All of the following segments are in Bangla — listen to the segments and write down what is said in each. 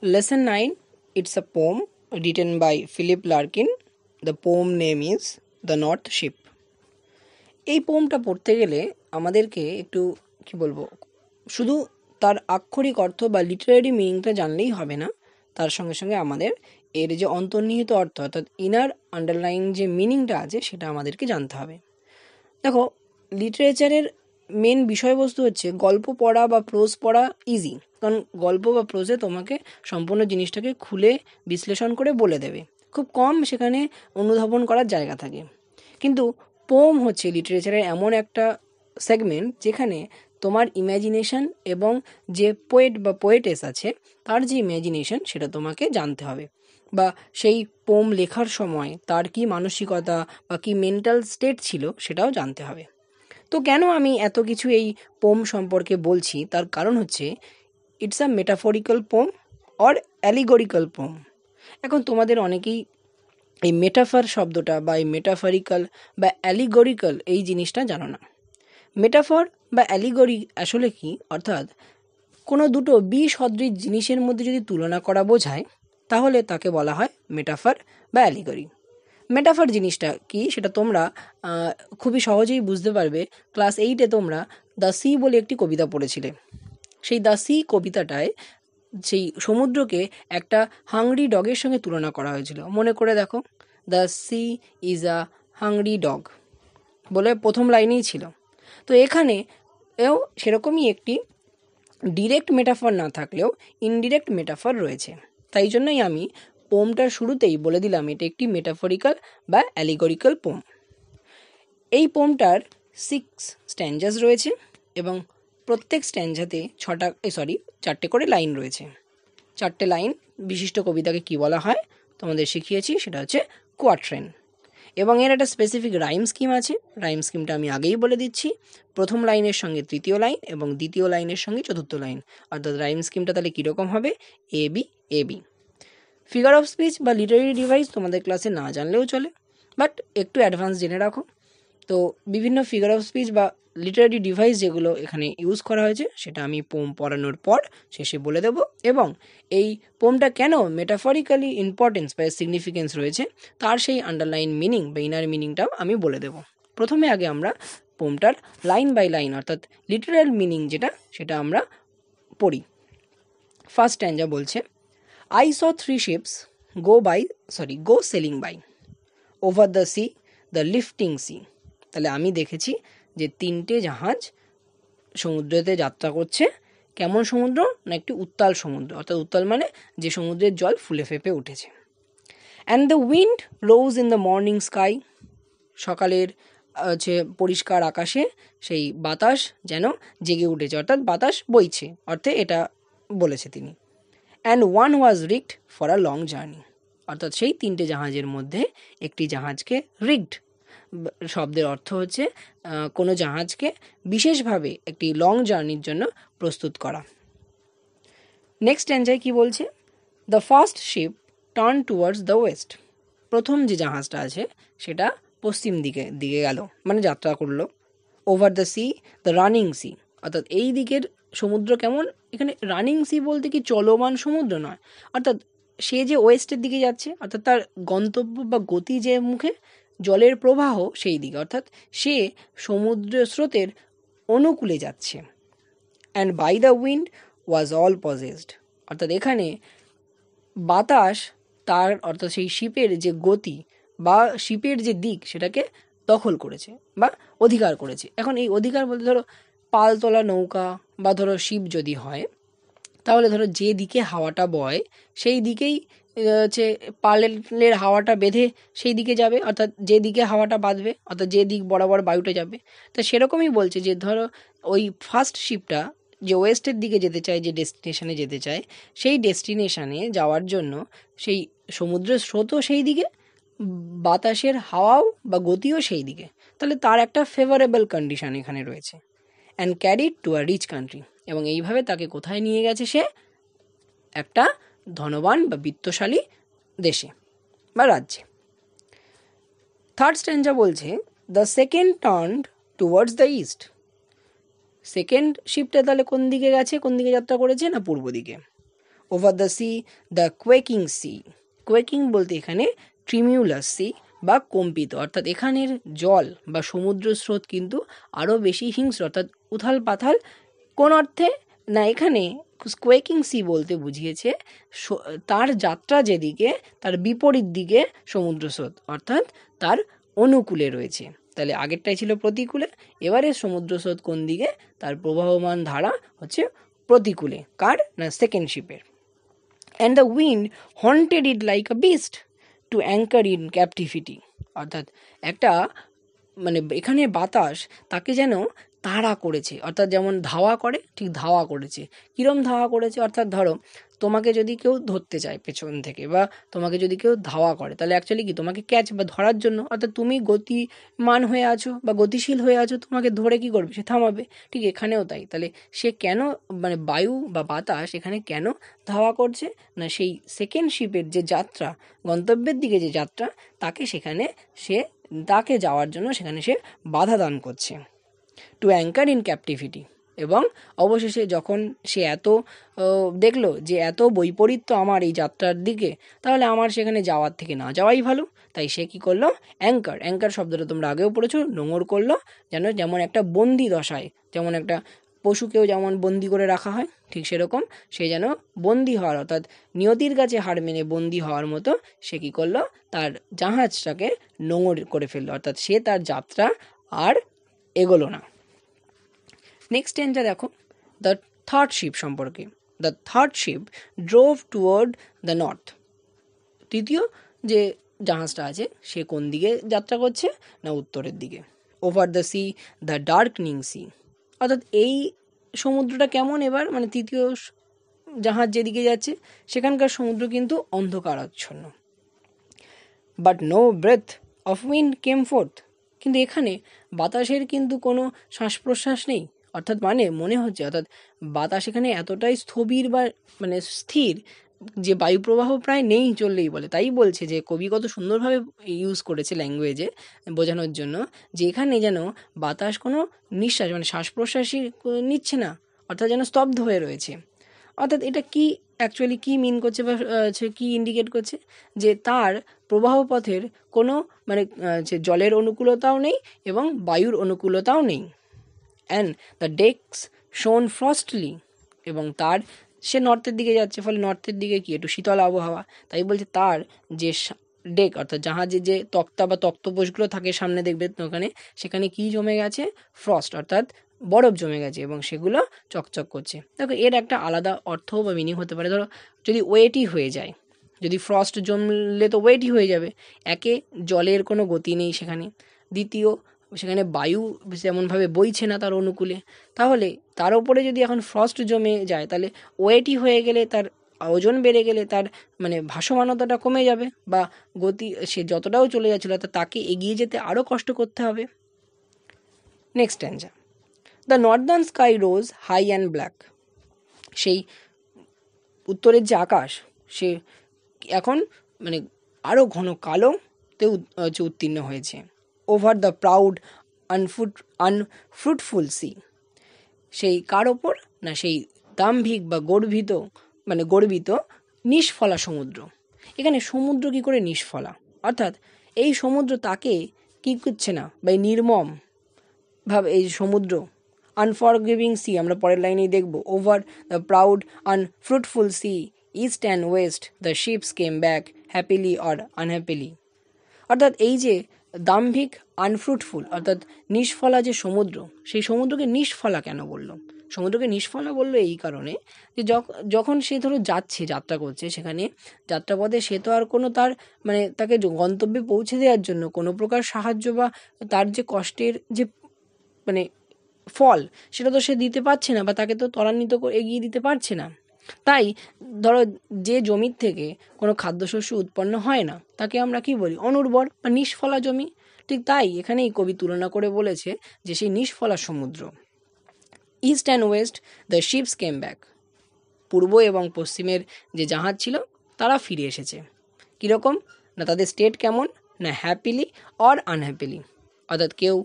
Lesson 9, it's a poem written by Philip Larkin. The poem name is The North Ship. এই পোমটা পড়তে গেলে আমাদেরকে একটু কি বলবো, শুধু তার আক্ষরিক অর্থ বা লিটারারি মিনিংটা জানলেই হবে না, তার সঙ্গে সঙ্গে আমাদের এর যে অন্তর্নিহিত অর্থ অর্থাৎ ইনার আন্ডারলাইন যে মিনিংটা আছে সেটা আমাদেরকে জানতে হবে। দেখো, লিটারেচারের মেন বিষয়বস্তু হচ্ছে গল্প পড়া বা প্রোজ পড়া ইজি, কারণ গল্প বা প্রোজে তোমাকে সম্পূর্ণ জিনিসটাকে খুলে বিশ্লেষণ করে বলে দেবে, খুব কম সেখানে অনুধাবন করার জায়গা থাকে। কিন্তু পোম হচ্ছে লিটারেচারের এমন একটা সেগমেন্ট যেখানে তোমার ইম্যাজিনেশন এবং যে পোয়েট বা পোয়েটেস আছে তার যে ইম্যাজিনেশন সেটা তোমাকে জানতে হবে, বা সেই পোম লেখার সময় তার কি মানসিকতা বা কি মেন্টাল স্টেট ছিল সেটাও জানতে হবে। তো কেন আমি এত কিছু এই পোম সম্পর্কে বলছি, তার কারণ হচ্ছে it's a metaphorical poem or allegorical poem. এখন তোমাদের অনেকেই এই মেটাফার শব্দটা বা এই মেটাফরিক্যাল বা অ্যালিগরিক্যাল এই জিনিসটা জানো না। মেটাফর বা অ্যালিগরি আসলে কি, অর্থাৎ কোনো দুটো বিসদৃশ জিনিসের মধ্যে যদি তুলনা করা বোঝায় তাহলে তাকে বলা হয় মেটাফার বা অ্যালিগরি। মেটাফার জিনিসটা কি সেটা তোমরা খুবই সহজেই বুঝতে পারবে। ক্লাস 8-এ তোমরা দ্য সি বলে একটি কবিতা পড়েছিলে। সেই দ্য সি কবিতাটায় সেই সমুদ্রকে একটা হাংরি ডগের সঙ্গে তুলনা করা হয়েছিল, মনে করে দেখো। The sea is a hungry dog বলে প্রথম লাইনেই ছিল। তো এখানে এও সেরকমই একটি ডিরেক্ট মেটাফর না থাকলেও ইনডিরেক্ট মেটাফর রয়েছে। তাই জন্যই আমি পোমটার শুরুতেই বলে দিলাম এটা একটি মেটাফরিক্যাল বা অ্যালিগরিক্যাল পোম। এই পোমটার 6 স্ট্যাঞ্জাস রয়েছে এবং প্রত্যেক স্ট্যাঞ্জাতে 4টে করে লাইন রয়েছে। 4টে লাইন বিশিষ্ট কবিতাকে কি বলা হয় তোমাদের শিখিয়েছি, সেটা হচ্ছে কোয়াট্রেন। এবং এর একটা স্পেসিফিক রাইম স্কিম আছে। রাইম স্কিমটা আমি আগেই বলে দিচ্ছি, প্রথম লাইনের সঙ্গে তৃতীয় লাইন এবং দ্বিতীয় লাইনের সঙ্গে চতুর্থ লাইন। অর্থাৎ রাইম স্কিমটা তাহলে কীরকম হবে, A B A B. Figure of speech বা লিটারারি ডিভাইস তোমাদের ক্লাসে না জানলেও চলে, বাট একটু অ্যাডভান্স জেনে রাখো। তো বিভিন্ন ফিগার অফ স্পিচ বা লিটারারি ডিভাইস যেগুলো এখানে ইউজ করা হয়েছে সেটা আমি পোম পড়ানোর পর শেষে বলে দেব, এবং এই পোমটা কেন মেটাফরিক্যালি ইম্পর্টেন্স বা সিগনিফিকেন্স রয়েছে তার সেই আন্ডারলাইন মিনিং বা ইনার মিনিংটাও আমি বলে দেব। প্রথমে আগে আমরা পোমটার লাইন বাই লাইন অর্থাৎ লিটারাল মিনিং যেটা সেটা আমরা পড়ি। ফার্স্ট স্ট্যাঞ্জা বলছে, I saw 3 ships go sailing by over the sea, the lifting sea. তাহলে আমি দেখেছি যে 3টে জাহাজ সমুদ্রেতে যাত্রা করছে। কেমন সমুদ্র না, একটি উত্তাল সমুদ্র, অর্থাৎ উত্তাল মানে যে সমুদ্রের জল ফুলে ফেঁপে উঠেছে। And the wind rose in the morning sky, সকালের পরিষ্কার আকাশে সেই বাতাস যেন জেগে উঠেছে, অর্থাৎ বাতাস বইছে অর্থে এটা বলেছে তিনি। And one was rigged for a long journey, অর্থাৎ সেই 3টে জাহাজের মধ্যে একটি জাহাজকে রিগড শব্দের অর্থ হচ্ছে কোনো জাহাজকে বিশেষভাবে একটি লং জার্নির জন্য প্রস্তুত করা। নেক্সট স্ট্যাঞ্জায় কি বলছে, the first ship turn towards the West, প্রথম যে জাহাজটা আছে সেটা পশ্চিম দিকে গেল, মানে যাত্রা করলো। Over the sea the running sea, অর্থাৎ এই দিকের সমুদ্র কেমন, এখানে রানিং সি বলতে কি চলমান সমুদ্র নয়, অর্থাৎ সে যে ওয়েস্টের দিকে যাচ্ছে, অর্থাৎ তার গন্তব্য বা গতি যে মুখে জলের প্রবাহ সেই দিকে, অর্থাৎ সে সমুদ্র স্রোতের অনুকূলে যাচ্ছে। And by the wind was all possessed, অর্থাৎ এখানে বাতাস তার অর্থাৎ সেই শিপের যে গতি বা শিপের যে দিক সেটাকে দখল করেছে বা অধিকার করেছে। এখন এই অধিকার বলতে ধরো পালতোলা নৌকা বা ধরো শিপ যদি হয়, তাহলে ধরো যে দিকে হাওয়াটা বয় সেই দিকেই হচ্ছে পালের হাওয়াটা বেঁধে সেই দিকে যাবে, অর্থাৎ যে দিকে হাওয়াটা বাঁধবে অর্থাৎ যে দিক বরাবর বায়ুটা যাবে। তো সেরকমই বলছে যে ধরো ওই ফার্স্ট শিপটা যে ওয়েস্টের দিকে যেতে চায়, যে ডেস্টিনেশনে যেতে চায়, সেই ডেস্টিনেশনে যাওয়ার জন্য সেই সমুদ্রের স্রোতও সেই দিকে, বাতাসের হাওয়াও বা গতিও সেই দিকে, তাহলে তার একটা ফেভারেবল কন্ডিশন এখানে রয়েছে। And carried to a rich country, এবং এইভাবে তাকে কোথায় নিয়ে গেছে, সে একটা ধনবান বা বিত্তশালী দেশে বা রাজ্যে। থার্ড স্ট্যাঞ্জা বলছে, the second turned towards the east, second শিপটা তাহলে কোন দিকে গেছে, কোন দিকে যাত্রা করেছে না পূর্ব দিকে। Over the sea the quaking sea. Quaking বলতে এখানে ট্রিমিউলাস সি বা কম্পিত, অর্থাৎ এখানের জল বা সমুদ্র স্রোত কিন্তু আরও বেশি হিংস্র, অর্থাৎ উথাল পাথাল। কোন অর্থে না, এখানে কোয়েকিং সি বলতে বুঝিয়েছে তার যাত্রা যেদিকে তার বিপরীত দিকে সমুদ্র স্রোত, অর্থাৎ তার অনুকূলে রয়েছে। তাহলে আগেরটাই ছিল প্রতিকূলে, এবারে সমুদ্র স্রোত কোন দিকে, তার প্রবাহমান ধারা হচ্ছে প্রতিকূলে। কার না, সেকেন্ড শিপের। And the wind hunted it like a beast to anchor in captivity, অর্থাৎ একটা মানে এখানে বাতাস তাকে যেন তাড়া করেছে, অর্থাৎ যেমন ধাওয়া করে ঠিক ধাওয়া করেছে। কীরম ধাওয়া করেছে, অর্থাৎ ধরো তোমাকে যদি কেউ ধরতে চায় পেছন থেকে, বা তোমাকে যদি কেউ ধাওয়া করে, তাহলে অ্যাকচুয়ালি কি তোমাকে ক্যাচ বা ধরার জন্য, অর্থাৎ তুমি গতিমান হয়ে আছো বা গতিশীল হয়ে আছো, তোমাকে ধরে কি করবে, সে থামাবে। ঠিক এখানেও তাই। তাহলে সে কেন মানে বায়ু বা বাতাস এখানে কেন ধাওয়া করছে না, সেই সেকেন্ড শিপের যে যাত্রা, গন্তব্যের দিকে যে যাত্রা, তাকে যাওয়ার জন্য সেখানে সে বাধা দান করছে। Two anchor in captivity. এবং অবশেষে যখন সে দেখলো যে এত বৈপরীত্য আমার এই যাত্রার দিকে, তাহলে আমার সেখানে যাওয়ার থেকে না যাওয়াই ভালো। তাই সে কি করলো, অ্যাঙ্কার শব্দটা তোমরা আগেও পড়েছো, নোঙর করলো, যেমন একটা বন্দি দশায়, যেমন একটা পশুকেও যেমন বন্দি করে রাখা হয়, ঠিক সেরকম সে যেন বন্দি হওয়ার, অর্থাৎ নিয়তির কাছে হার মেনে বন্দি হওয়ার মতো সে কী করলো, তার জাহাজটাকে নোঙর করে ফেললো, অর্থাৎ সে তার যাত্রা আর এগোলো না। নেক্সট টেনটা দেখো, দ্য থার্ড শিপ সম্পর্কে। The third ship drove toward the north. তৃতীয় যে জাহাজটা আছে সে কোন দিকে যাত্রা করছে না, উত্তরের দিকে। Over the sea the darkening sea, অর্থাৎ এই সমুদ্রটা কেমন এবার, মানে তৃতীয় জাহাজ যেদিকে যাচ্ছে সেখানকার সমুদ্র কিন্তু অন্ধকারাচ্ছন্ন। But no breath of wind came forth, কিন্তু এখানে বাতাসের কিন্তু কোনো শ্বাস প্রশ্বাস নেই, অর্থাৎ মনে হচ্ছে অর্থাৎ বাতাস এখানে এতটাই স্থবির বা মানে স্থির যে বায়ুপ্রবাহ প্রায় নেই চললেই বলে। তাই বলছে যে কবি কত সুন্দরভাবে ইউজ করেছে ল্যাঙ্গুয়েজে বোঝানোর জন্য, যে এখানে যেন বাতাস কোনো নিঃশ্বাস মানে শ্বাস প্রশ্বাসই নিচ্ছে না, অর্থাৎ যেন স্তব্ধ হয়ে রয়েছে। অর্থাৎ এটা কি অ্যাকচুয়ালি কি মিন করছে বা কি ইন্ডিকেট করছে, যে তার প্রবাহ পথের কোনো যে জলের অনুকূলতাও নেই এবং বায়ুর অনুকূলতাও নেই। অ্যান্ড দ্য ডেকস শোন ফ্রস্টলি, এবং সে নর্থের দিকে যাচ্ছে, ফলে নর্থের দিকে কি একটু শীতল আবহাওয়া। তাই বলছে তার যে ডেক, অর্থাৎ জাহাজে যে তক্তা বা তক্তপোষগুলো থাকে সামনে দেখবে ওখানে, সেখানে কি জমে গেছে, ফ্রস্ট, অর্থাৎ বরফ জমে গেছে এবং সেগুলো চকচক করছে। দেখো এর একটা আলাদা অর্থ বা মিনিং হতে পারে। ধরো যদি ওয়েটই হয়ে যায়, যদি ফ্রস্ট জমলে তো ওয়েটই হয়ে যাবে। একে জলের কোনো গতি নেই সেখানে, দ্বিতীয় সেখানে বায়ু যেমনভাবে বইছে না তার অনুকূলে, তাহলে তার ওপরে যদি এখন ফ্রস্ট জমে যায়, তাহলে ওয়েটই হয়ে গেলে, তার ওজন বেড়ে গেলে তার ভাসমানতাটা কমে যাবে, বা গতি সে যতটাও চলে যাচ্ছিল তাকে এগিয়ে যেতে আরও কষ্ট করতে হবে। Next stanza, the northern sky rose high and black. সেই উত্তরের যে আকাশ সে এখন আরও ঘন কালোতে উত্তীর্ণ হয়েছে। Over the proud unfruitful sea, সেই কার ওপর না, সেই দাম্ভিক বা গর্বিত নিষ্ফলা সমুদ্র। এখানে সমুদ্র কি করে নিষ্ফলা, অর্থাৎ এই সমুদ্র তাকে কি করছে না, বা নির্মম ভাবে এই সমুদ্র, আনফরগিভিং সি আমরা পরের লাইনেই দেখব। Over the proud unfruitful sea east and west the ships came back happily or unhappily, অর্থাৎ এই যে দাম্ভিক আনফ্রুটফুল অর্থাৎ নিষ্ফলা যে সমুদ্র, সেই সমুদ্রকে নিষ্ফলা কেন বললো? সমুদ্রকে নিষ্ফলা বললো এই কারণে যে যখন সে ধরো যাত্রা করছে, সেখানে যাত্রাপথে সে তো আর কোনো তাকে গন্তব্যে পৌঁছে দেওয়ার জন্য কোনো প্রকার সাহায্য বা তার যে কষ্টের যে ফল সেটা তো সে দিতে পারছে না, বা তাকে তো ত্বরান্বিত করে এগিয়ে দিতে পারছে না। তাই ধরো যে জমির থেকে কোনো খাদ্যশস্য উৎপন্ন হয় না, তাকে আমরা কি বলি, অনুর্বর বা নিষ্ফলা জমি। ঠিক তাই এখানেই কবি তুলনা করে বলেছে যে সেই নিষ্ফলা সমুদ্র। East and west the ships came back, পূর্ব এবং পশ্চিমের যে জাহাজ ছিল তারা ফিরে এসেছে। কীরকম না, তাদের স্টেট কেমন না, হ্যাপিলি অর আনহ্যাপিলি, অর্থাৎ কেউ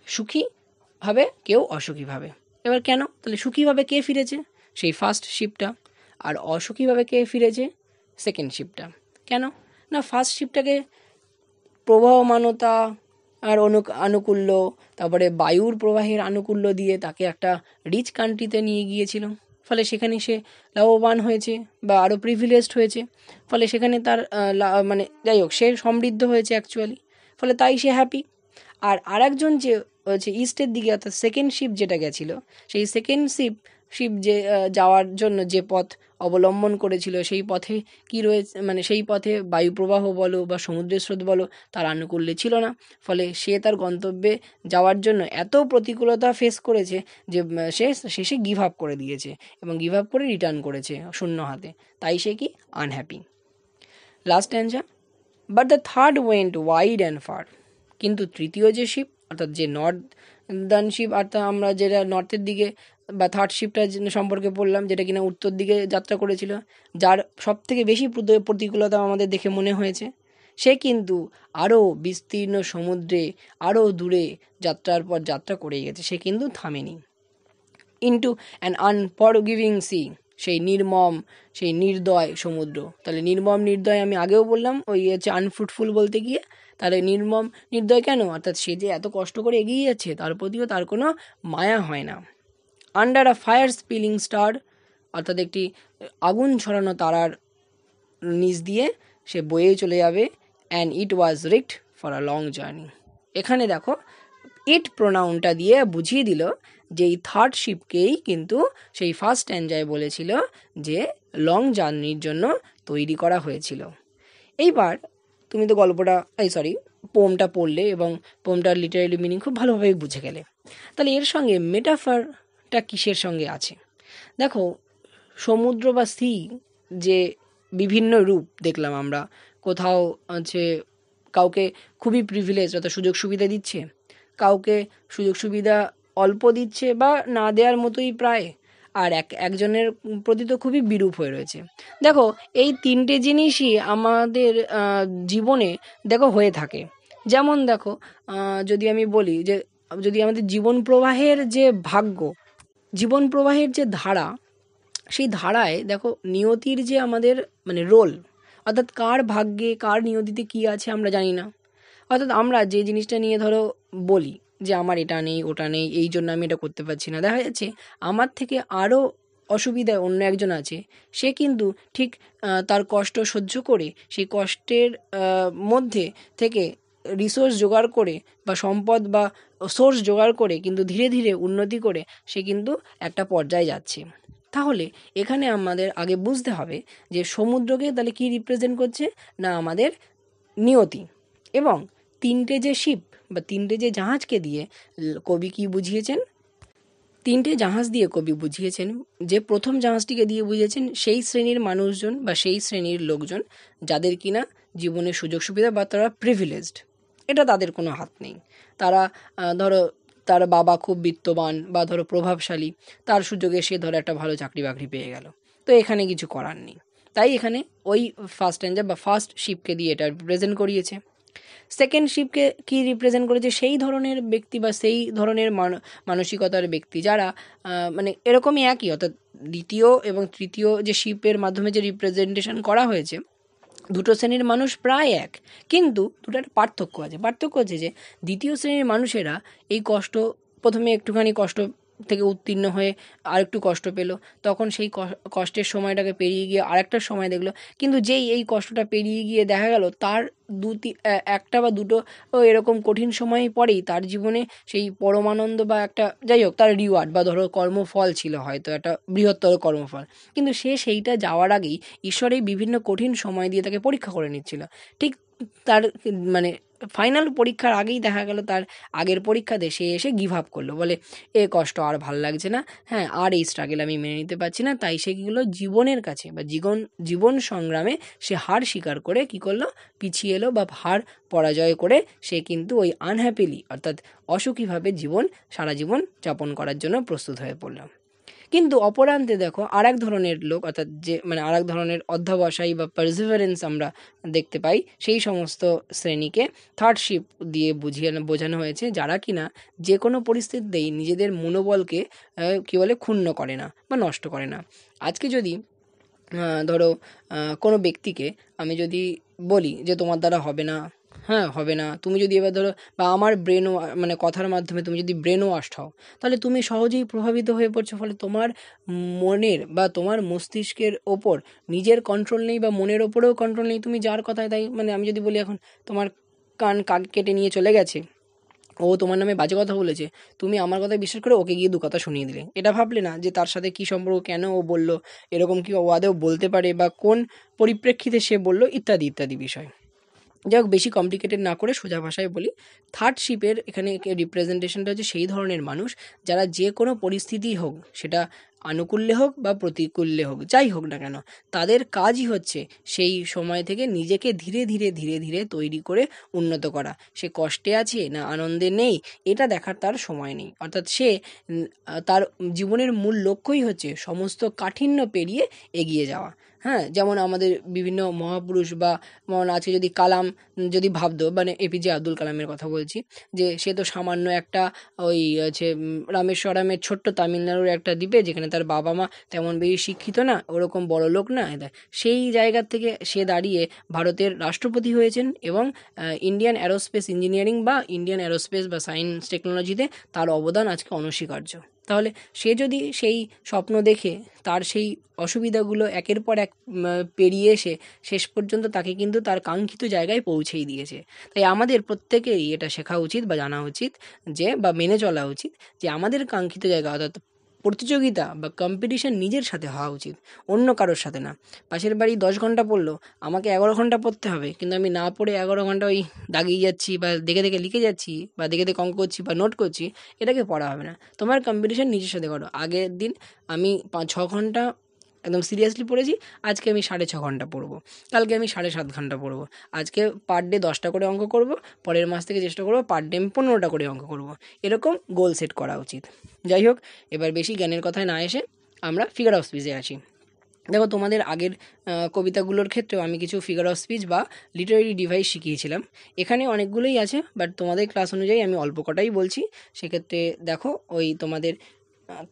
সুখীভাবে কেউ অসুখীভাবে। এবার কেন, তাহলে সুখীভাবে কে ফিরেছে, সেই ফার্স্ট শিপটা, আর অসুখীভাবে কে ফিরেছে? সেকেন্ড শিপটা। কেন না, ফার্স্ট শিপটাকে প্রবাহমানতা আর আনুকূল্য, তারপরে বায়ুর প্রবাহের আনুকূল্য দিয়ে তাকে একটা রিচ কান্ট্রিতে নিয়ে গিয়েছিল, ফলে সেখানে সে লাভবান হয়েছে বা আরও প্রিভিলেজড হয়েছে, ফলে সেখানে তার মানে যাই হোক সে সমৃদ্ধ হয়েছে অ্যাকচুয়ালি, ফলে তাই সে হ্যাপি। আর আরেকজন যে হচ্ছে ইস্টের দিকে অর্থাৎ সেকেন্ড শিপ যেটা গেছিলো, সেই সেকেন্ড শিপ যে যাওয়ার জন্য যে পথ অবলম্বন করেছিল সেই পথে কি রয়েছে, মানে সেই পথে বায়ুপ্রবাহ বলো বা সমুদ্রের স্রোত বলো তার আনুকূল্যে ছিল না, ফলে সে তার গন্তব্যে যাওয়ার জন্য এত প্রতিকূলতা ফেস করেছে যে সে শেষে গিভ আপ করে দিয়েছে এবং গিভ আপ করে রিটার্ন করেছে শূন্য হাতে, তাই সে কি unhappy. Last answer, but the third went wide and far. কিন্তু তৃতীয় যে শিপ অর্থাৎ যে নর্দার্ন শিপ, অর্থাৎ আমরা যেটা নর্থের দিকে বা থার্ড শিপটা সম্পর্কে বললাম, যেটা কিনা উত্তর দিকে যাত্রা করেছিল, যার সব থেকে বেশি প্রতিকূলতা আমাদের দেখে মনে হয়েছে, সে কিন্তু আরও বিস্তীর্ণ সমুদ্রে আরও দূরে যাত্রার পর যাত্রা করেই গেছে, সে কিন্তু থামেনি। ইন্টু অ্যান আনফরগিভিং সি, সেই নির্মম সেই নির্দয় সমুদ্র। তাহলে নির্মম নির্দয় আমি আগেও বললাম, ওই হচ্ছে আনফ্রুটফুল বলতে গিয়ে, তাহলে নির্মম নির্দয় কেন? অর্থাৎ সে যে এত কষ্ট করে এগিয়ে যাচ্ছে তার প্রতিও তার কোনো মায়া হয় না। Under a fire spilling star, অর্থাৎ একটি আগুন ছড়ানো তারার নিচ দিয়ে সে বয়ে চলে যাবে। And it was rigged for a long journey. এখানে দেখো ইট প্রোনাউনটা দিয়ে বুঝিয়ে দিল যে এই থার্ড শিপকেই কিন্তু সেই ফার্স্ট স্ট্যান্জায় বলেছিল যে লং জার্নির জন্য তৈরি করা হয়েছিল। এইবার তুমি তো গল্পটা পোমটা পড়লে এবং পোমটার লিটারালি মিনিং খুব ভালোভাবে বুঝে গেলে, তাহলে এর সঙ্গে মেটাফারটা কিসের সঙ্গে আছে? দেখো, সমুদ্র বা সি যে বিভিন্ন রূপ দেখলাম আমরা, কোথাও হচ্ছে কাউকে খুবই প্রিভিলেজ অর্থাৎ সুযোগ সুবিধা দিচ্ছে, কাউকে সুযোগ সুবিধা অল্প দিচ্ছে বা না দেওয়ার মতোই প্রায়, আর একজনের প্রতি তো খুবই বিরূপ হয়ে রয়েছে। দেখো, এই তিনটে জিনিসই আমাদের জীবনে দেখো হয়ে থাকে। যেমন দেখো, যদি আমি বলি যে যদি আমাদের জীবন প্রবাহের যে ভাগ্য, জীবন প্রবাহের যে ধারা, সেই ধারায় দেখো নিয়তির যে আমাদের মানে রোল, অর্থাৎ কার ভাগ্যে কার নিয়তিতে কী আছে আমরা জানি না। অর্থাৎ আমরা যে জিনিসটা নিয়ে ধরো বলি যে আমার এটা নেই ওটা নেই, এই জন্য আমি এটা করতে পারছি না, দেখা যাচ্ছে আমার থেকে আরও অসুবিধায় অন্য একজন আছে, সে কিন্তু ঠিক তার কষ্ট সহ্য করে সেই কষ্টের মধ্যে থেকে রিসোর্স জোগাড় করে বা সম্পদ বা সোর্স জোগাড় করে কিন্তু ধীরে ধীরে উন্নতি করে সে কিন্তু একটা পর্যায়ে যাচ্ছে। তাহলে এখানে আমাদের আগে বুঝতে হবে যে সমুদ্রকে তাহলে কী রিপ্রেজেন্ট করছে না আমাদের নিয়তি, এবং তিনটে যে শিপ বা তিনটে যে জাহাজকে দিয়ে কবি কী বুঝিয়েছেন, তিনটে জাহাজ দিয়ে কবি বুঝিয়েছেন যে প্রথম জাহাজটিকে দিয়ে বুঝিয়েছেন সেই শ্রেণীর মানুষজন বা সেই শ্রেণীর লোকজন যাদের কিনা জীবনের সুযোগ সুবিধা বা তারা প্রিভিলেজড, এটা তাদের কোনো হাত নেই। তারা ধরো তার বাবা খুব বিত্তবান বা ধরো প্রভাবশালী, তার সুযোগে সে ধরো একটা ভালো চাকরি বাকরি পেয়ে গেল, তো এখানে কিছু করার নেই। তাই এখানে ওই ফার্স্ট স্ট্যান্জা বা ফার্স্ট শিপকে দিয়ে এটা রিপ্রেজেন্ট করিয়েছে। সেকেন্ড শিপকে কী রিপ্রেজেন্ট করেছে? সেই ধরনের ব্যক্তি বা সেই ধরনের মানসিকতার ব্যক্তি যারা মানে এরকমই একই, অর্থাৎ দ্বিতীয় এবং তৃতীয় যে শিপের মাধ্যমে যে রিপ্রেজেন্টেশন করা হয়েছে, দুটো শ্রেণীর মানুষ প্রায় এক, কিন্তু দুটো একটা পার্থক্য আছে। পার্থক্য হচ্ছে যে দ্বিতীয় শ্রেণীর মানুষেরা এই কষ্ট, প্রথমে একটুখানি কষ্ট থেকে উত্তীর্ণ হয়ে আরেকটু কষ্ট পেল, তখন সেই কষ্টের সময়টাকে পেরিয়ে গিয়ে আরেকটা সময় দেখলো, কিন্তু যেই এই কষ্টটা পেরিয়ে গিয়ে দেখা গেল তার একটা বা দুটো এরকম কঠিন সময় পরেই তার জীবনে সেই পরমানন্দ বা একটা যাই হোক তার রিওয়ার্ড বা ধরো কর্মফল ছিল হয়তো একটা বৃহত্তর কর্মফল, কিন্তু সে সেইটা যাওয়ার আগেই ঈশ্বরের বিভিন্ন কঠিন সময় দিয়ে তাকে পরীক্ষা করে নিচ্ছিল। ঠিক তার মানে ফাইনাল পরীক্ষার আগেই দেখা গেল তার আগের পরীক্ষাতে সে এসে গিভ আপ করলো, বলে এ কষ্ট আর ভাল লাগছে না, হ্যাঁ আর এই স্ট্রাগল আমি মেনে নিতে পারছি না, তাই সেগুলো জীবনের কাছে বা জীবন সংগ্রামে সে হার স্বীকার করে কী করলো, পিছিয়ে এলো বা হার পরাজয় করে সে কিন্তু ওই আনহ্যাপিলি অর্থাৎ অসুখীভাবে সারা জীবন যাপন করার জন্য প্রস্তুত হয়ে পড়ল। কিন্তু অপরান্তে দেখো আরেক ধরনের লোক, অর্থাৎ যে মানে আরেক ধরনের অধ্যবসায়ী বা পারসিভারেন্স আমরা দেখতে পাই, সেই সমস্ত শ্রেণীকে থার্ড শিপ দিয়ে বোঝানো হয়েছে, যারা কিনা যে কোনো পরিস্থিতিতেই নিজেদের মনোবলকে কী বলে ক্ষুণ্ণ করে না বা নষ্ট করে না। আজকে যদি ধরো কোনো ব্যক্তিকে আমি যদি বলি যে তোমার দ্বারা হবে না, হ্যাঁ হবে না, তুমি যদি এবার ধরো বা আমার ব্রেন মানে কথার মাধ্যমে তুমি যদি ব্রেন ওয়াশড হও, তাহলে তুমি সহজেই প্রভাবিত হয়ে পড়ছো, ফলে তোমার মনের বা তোমার মস্তিষ্কের ওপর নিজের কন্ট্রোল নেই বা মনের ওপরেও কন্ট্রোল নেই, তুমি যার কথায় তাই, মানে আমি যদি বলি এখন তোমার কান কাক কেটে নিয়ে চলে গেছে, ও তোমার নামে বাজে কথা বলেছে, তুমি আমার কথায় বিশ্বাস করে ওকে গিয়ে দু কথা শুনিয়ে দিলে, এটা ভাবলে না যে তার সাথে কী সম্পর্ক, কেন ও বলল, এরকম কি ও আদৌ বলতে পারে বা কোন পরিপ্রেক্ষিতে সে বলল, ইত্যাদি ইত্যাদি বিষয়। যাই হোক, বেশি কমপ্লিকেটেড না করে সোজা ভাষায় বলি, থার্ড শিপের এখানে রিপ্রেজেন্টেশনটা হচ্ছে সেই ধরনের মানুষ যারা যে কোনো পরিস্থিতি হোক, সেটা আনুকূল্যে হোক বা প্রতিকূল্যে হোক, যাই হোক না কেন, তাদের কাজই হচ্ছে সেই সময় থেকে নিজেকে ধীরে ধীরে ধীরে ধীরে তৈরি করে উন্নত করা। সে কষ্টে আছে না আনন্দে নেই, এটা দেখার তার সময় নেই। অর্থাৎ সে তার জীবনের মূল লক্ষ্যই হচ্ছে সমস্ত কাঠিন্য পেরিয়ে এগিয়ে যাওয়া। হ্যাঁ, যেমন আমাদের বিভিন্ন মহাপুরুষ বা আজকে যদি কালাম যদি ভাবতো, মানে এপিজে আব্দুল কালামের কথা বলছি, যে সে তো সামান্য একটা ওই হচ্ছে রামেশ্বরমের ছোট্ট তামিলনাড়ুর একটা দ্বীপে, যেখানে তার বাবা মা তেমন বেশি শিক্ষিত না, ওরকম বড় লোক না, সেই জায়গা থেকে সে দাঁড়িয়ে ভারতের রাষ্ট্রপতি হয়েছেন এবং ইন্ডিয়ান অ্যারোস্পেস ইঞ্জিনিয়ারিং বা ইন্ডিয়ান অ্যারোস্পেস বা সায়েন্স টেকনোলজিতে তার অবদান আজকে অনস্বীকার্য। তাহলে সে যদি সেই স্বপ্ন দেখে তার সেই অসুবিধাগুলো একের পর এক পেরিয়ে এসে শেষ পর্যন্ত তাকে কিন্তু তার কাঙ্ক্ষিত জায়গায় পৌঁছেই দিয়েছে। তাই আমাদের প্রত্যেকেরই এটা শেখা উচিত বা জানা উচিত যে, বা মেনে চলা উচিত যে আমাদের কাঙ্ক্ষিত জায়গা, অর্থাৎ প্রতিযোগিতা বা কম্পিটিশন নিজের সাথে হওয়া উচিত, অন্য কারোর সাথে না। পাশের বাড়ি 10 ঘন্টা পড়লো, আমাকে 11 ঘন্টা পড়তে হবে, কিন্তু আমি না পড়ে 11 ঘন্টা ওই দাগিয়ে যাচ্ছি বা দেখে দেখে লিখে যাচ্ছি বা দেখে দেখে অঙ্ক করছি বা নোট করছি, এটাকে পড়া হবে না। তোমার কম্পিটিশন নিজের সাথে করো। আগের দিন আমি 5-6 ঘন্টা একদম সিরিয়াসলি পড়েছি, আজকে আমি 6.5 ঘন্টা পড়বো, কালকে আমি 7.5 ঘন্টা পড়বো, আজকে পার ডে 10টা করে অঙ্ক করব, পরের মাস থেকে চেষ্টা করবো পার ডে আমি 15টা করে অঙ্ক করব। এরকম গোল সেট করা উচিত। যাই হোক, এবার বেশি জ্ঞানের কথায় না এসে আমরা ফিগার অফ স্পিচে আসি। দেখো, তোমাদের আগের কবিতাগুলোর ক্ষেত্রেও আমি কিছু ফিগার অফ স্পিচ বা লিটারেরি ডিভাইস শিখিয়েছিলাম। এখানে অনেকগুলোই আছে, বাট তোমাদের ক্লাস অনুযায়ী আমি অল্প কটাই বলছি। সেক্ষেত্রে দেখো, ওই তোমাদের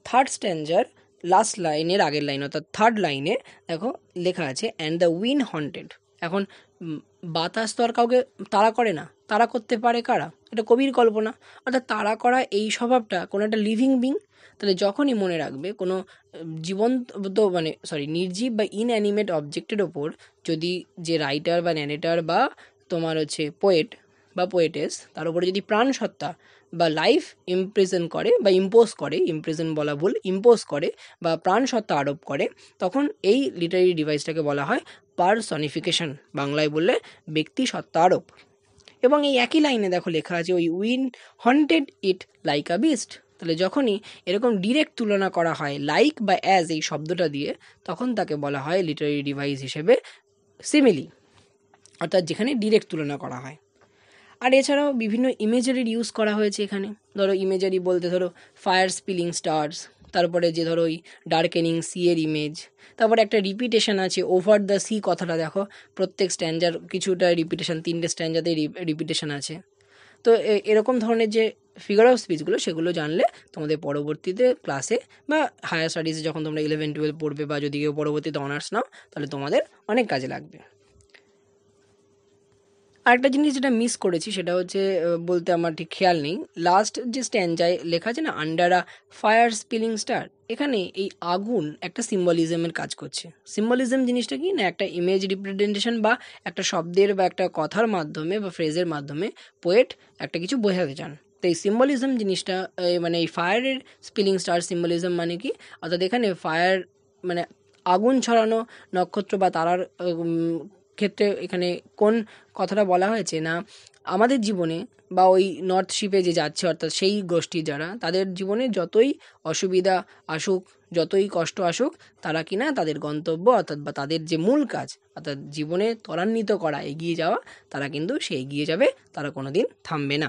থার্ড স্ট্যান্জার লাস্ট লাইনের আগের লাইন, অর্থাৎ থার্ড লাইনে দেখো লেখা আছে অ্যান্ড দ্য উইন হন্টেড। এখন বাতাস তো আর কাউকে তাড়া করে না, তাড়া করতে পারে কারা? এটা কবির কল্পনা। অর্থাৎ তাড়া করা এই স্বভাবটা কোনো একটা লিভিং বিং। তাহলে যখনই মনে রাখবে কোনো জীবন্ত মানে নির্জীব বা ইনঅ্যানিমেট অবজেক্টের ওপর যদি যে রাইটার বা ন্যারেটার বা তোমার হচ্ছে পোয়েট বা পোয়েটেস, তার উপরে যদি প্রাণসত্তা বা লাইফ ইমপ্রেজেন্ট করে বা ইম্পোজ করে, ইমপ্রেজেন্ট বলা ভুল, ইম্পোজ করে বা প্রাণসত্তা আরোপ করে, তখন এই লিটারি ডিভাইসটাকে বলা হয় পারসনিফিকেশন, বাংলায় বললে ব্যক্তি সত্তা আরোপ। এবং এই একই লাইনে দেখো লেখা আছে ওই win haunted it like a beast. তাহলে যখনই এরকম ডিরেক্ট তুলনা করা হয় লাইক বা অ্যাজ এই শব্দটা দিয়ে, তখন তাকে বলা হয় লিটারি ডিভাইস হিসেবে সিমিলি, অর্থাৎ যেখানে ডিরেক্ট তুলনা করা হয়। আর এছাড়াও বিভিন্ন ইমেজারির ইউজ করা হয়েছে এখানে। ধরো ইমেজারি বলতে ধরো ফায়ার স্পিলিং স্টার্স, তারপরে যে ধরো ওই ডার্কেনিং সি এর ইমেজ, তারপরে একটা রিপিটেশন আছে ওভার দ্য সি কথাটা দেখো, প্রত্যেক স্ট্যান্ডার কিছুটা রিপিটেশন, 3টে স্ট্যান্ডাতে রিপিটেশন আছে। তো এরকম ধরনের যে ফিগার অফ স্পিচগুলো, সেগুলো জানলে তোমাদের পরবর্তীতে ক্লাসে বা হায়ার স্টাডিজে যখন তোমরা 11-12 পড়বে বা যদি কেউ পরবর্তীতে অনার্স নাও, তাহলে তোমাদের অনেক কাজে লাগবে। আরেকটা জিনিস যেটা মিস করেছি সেটা হচ্ছে বলতে আমার ঠিক খেয়াল নেই, লাস্ট যে স্ট্যান্ডায় লেখা আছে না under a fire spilling star, এখানে এই আগুন একটা সিম্বলিজমের কাজ করছে। সিম্বলিজম জিনিসটা কি না, একটা ইমেজ রিপ্রেজেন্টেশন বা একটা শব্দের বা একটা কথার মাধ্যমে বা ফ্রেজের মাধ্যমে পোয়েট একটা কিছু বোঝাতে চান। তো এই সিম্বলিজম জিনিসটা মানে এই ফায়ারের স্পিলিং স্টার সিম্বলিজম মানে কি, অর্থাৎ এখানে ফায়ার মানে আগুন ছড়ানো নক্ষত্র বা তারার ক্ষেত্রে এখানে কোন কথাটা বলা হয়েছে না, আমাদের জীবনে বা ওই নর্থ শিপে যে যাচ্ছে, অর্থাৎ সেই গোষ্ঠী যারা, তাদের জীবনে যতই অসুবিধা আসুক, যতই কষ্ট আসুক, তারা কিনা তাদের গন্তব্য অর্থাৎ বা তাদের যে মূল কাজ অর্থাৎ জীবনে ত্বরান্বিত করা, এগিয়ে যাওয়া, তারা কিন্তু সে এগিয়ে যাবে, তারা কোনো দিন থামবে না।